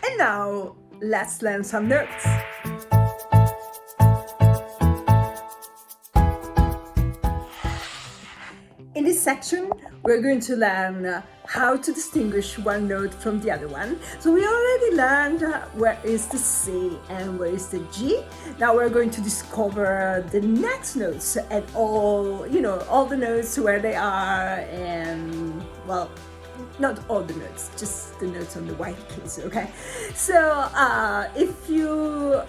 And now, let's learn some notes. In this section, we're going to learn how to distinguish one note from the other one. So we already learned where is the C and where is the G. Now we're going to discover the next notes and all the notes where they are, and well, not all the notes, just the notes on the white keys, okay? So if you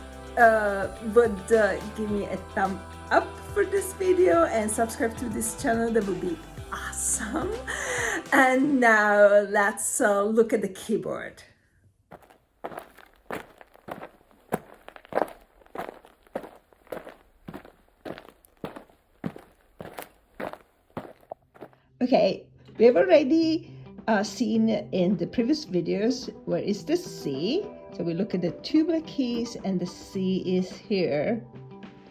would give me a thumb up for this video and subscribe to this channel, that would be awesome. And now let's look at the keyboard. Okay, we have already seen in the previous videos where is the C. So we look at the two black keys and the C is here,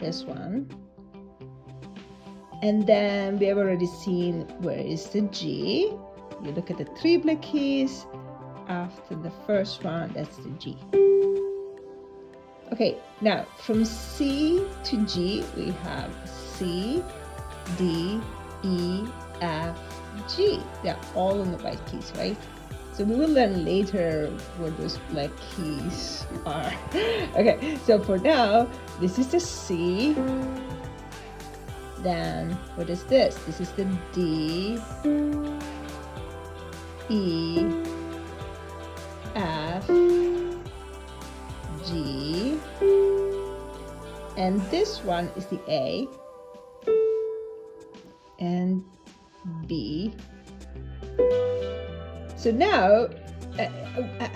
this one. And then we have already seen where is the G. You look at the three black keys. After the first one, that's the G. Okay, now from C to G, we have C, D, E, F, G. They're all on the white keys, right? So we will learn later what those black keys are. Okay, so for now, this is the C. Then what is this? This is the D, E, F, G, and this one is the A and B. So now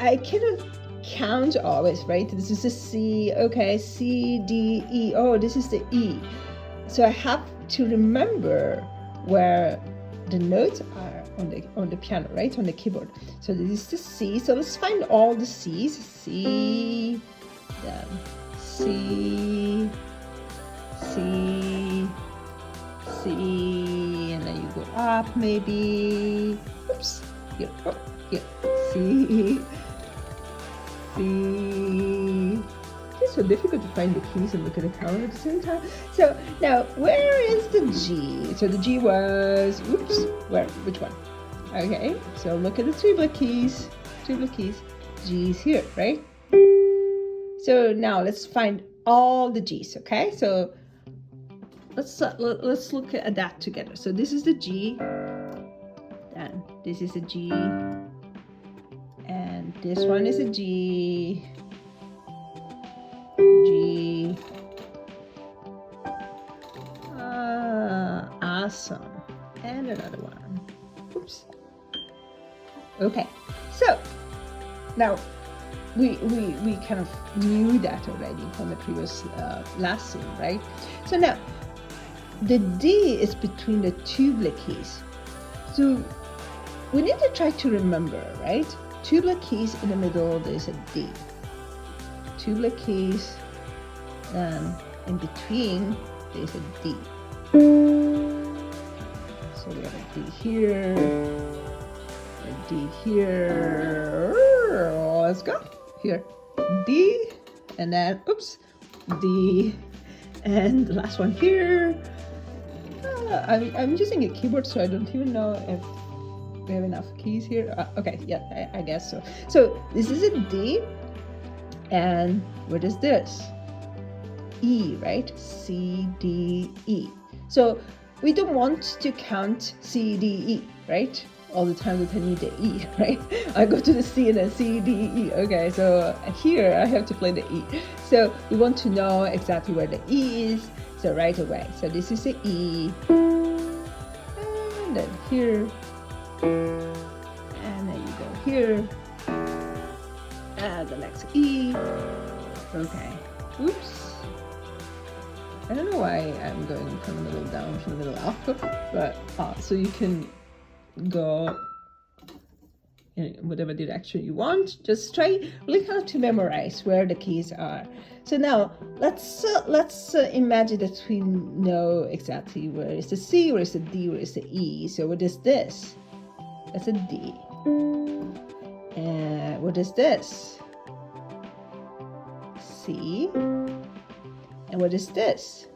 I cannot count always, right? This is a C, okay, C, D, E. Oh, this is the E. So I have to remember where the notes are on the piano, right? On the keyboard. So this is the C. So let's find all the C's. C, then C, C, C, and then you go up maybe. Oops. Here. Oh, here. C, C. It's so difficult to find the keys and look at the camera at the same time. So now, where is the G? So the G was, oops, where? Which one? Okay, so look at the three black keys. Three black keys. G is here, right? So now let's find all the G's. Okay, so let's look at that together. So this is the G, then this is a G, and this one is a G. G. Awesome. And another one. Oops. Okay. So now we kind of knew that already from the previous lesson, right? So now the D is between the two black keys. So we need to try to remember, right? Two black keys in the middle, there's a D. Two black keys, then in between there's a D. So we have a D here, a D here. Let's go here, D, and then oops, D, and the last one here. I'm using a keyboard, so I don't even know if we have enough keys here. Okay, yeah, I guess so. So this is a D. And what is this? E, right? C, D, E. So we don't want to count C, D, E, right? All the time we need the E, right? I go to the C and then C, D, E. Okay, so here I have to play the E. So we want to know exactly where the E is. So right away. So this is the E. And then here. And then you go here. The next E. Okay. Oops. I don't know why I'm going from the middle down from the middle up, but so you can go in whatever direction you want. Just try really hard to memorize where the keys are. So now let's imagine that we know exactly where is the C, where is the D, where is the E. So what is this? That's a D. And what is this? C. And what is this?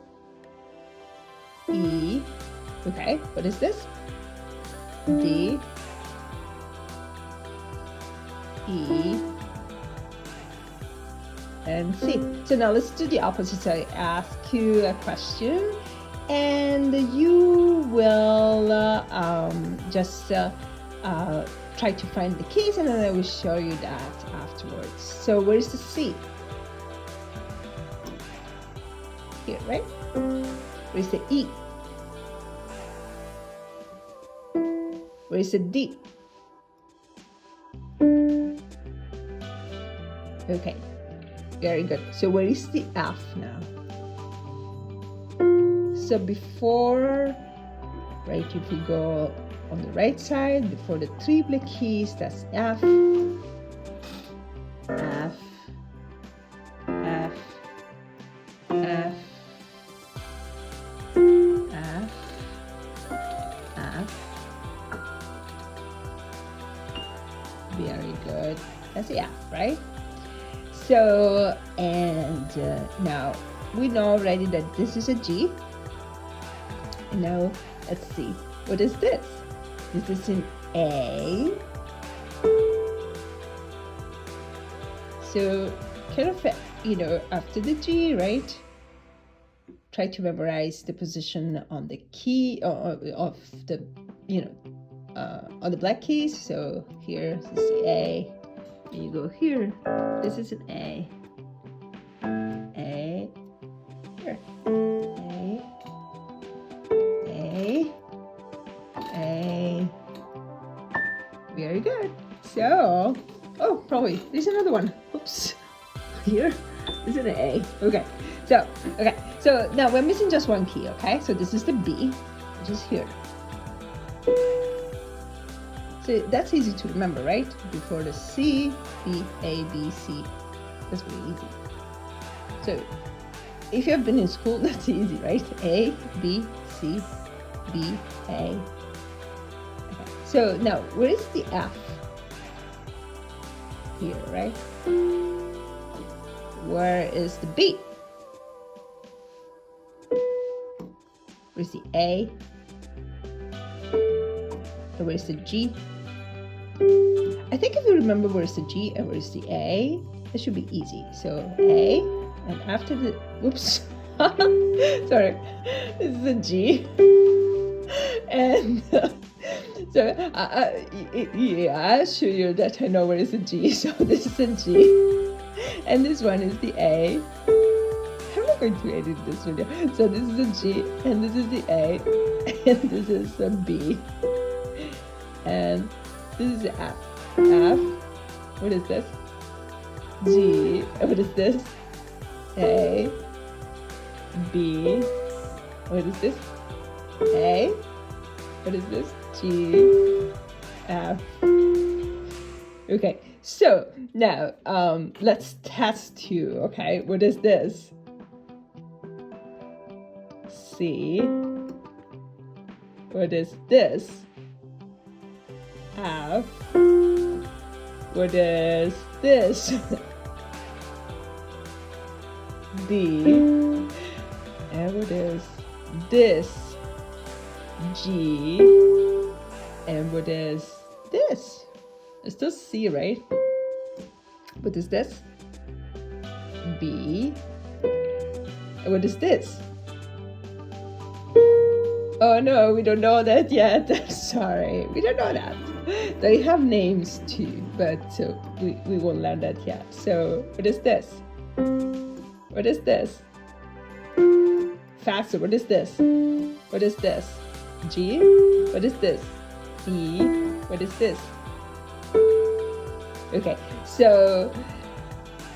E. Okay, what is this? D. E. And C. So now let's do the opposite. So I ask you a question and you will just try to find the keys, and then I will show you that afterwards. So where's the C? Here, right? Where's the E? Where's the D? Okay, very good. So where is the F now? So before, right, if we go on the right side, before the three black keys, that's F, F, F, F, F, F. Very good. That's the F, right? So, and now we know already that this is a G. And now let's see, what is this? This is an A. So kind of, after the G, right? Try to memorize the position on the key of the, on the black keys. So here this is the A. And you go here. This is an A. A. Here. A. A. A. Very good. So, oh, probably there's another one. Oops. Here. This is an A. Okay. So now we're missing just one key. Okay. So this is the B, which is here. So that's easy to remember, right? Before the C, B, A, B, C. That's really easy. So if you have been in school, that's easy, right? A, B, C, B, A. Okay. So now, where is the F? Here, right? Where is the B? Where's the A? And where's the G? I think if you remember where's the G and where's the A, that should be easy. So A, and after the, whoops, sorry, this is a G. And so yeah, I'll show you that I know where is the G. So this is a G, and this one is the A. I'm not going to edit this video. So this is the G, and this is the A, and this is the B, and this is the F. F. What is this? G. What is this? A. B. What is this? A. What is this? G. F. Okay. So now let's test you. Okay. What is this? C. What is this? F. What is this? D. And what is this? G. And what is this? It's still C, right? What is this? B. And what is this? Oh no, we don't know that yet. Sorry, we don't know that. They have names too, but we won't learn that yet. So what is this? What is this? Faster, what is this? What is this? G? What is this? E? What is this? Okay, so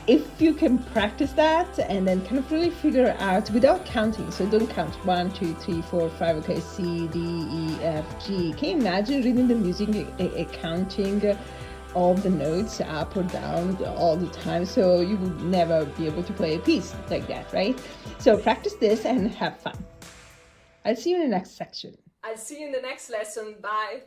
if you can practice that and then kind of really figure out without counting, so don't count 1, 2, 3, 4, 5, okay, C, D, E, F, G. Can you imagine reading the music and counting all the notes up or down all the time? So you would never be able to play a piece like that, right? So practice this and have fun. I'll see you in the next section. I'll see you in the next lesson. Bye.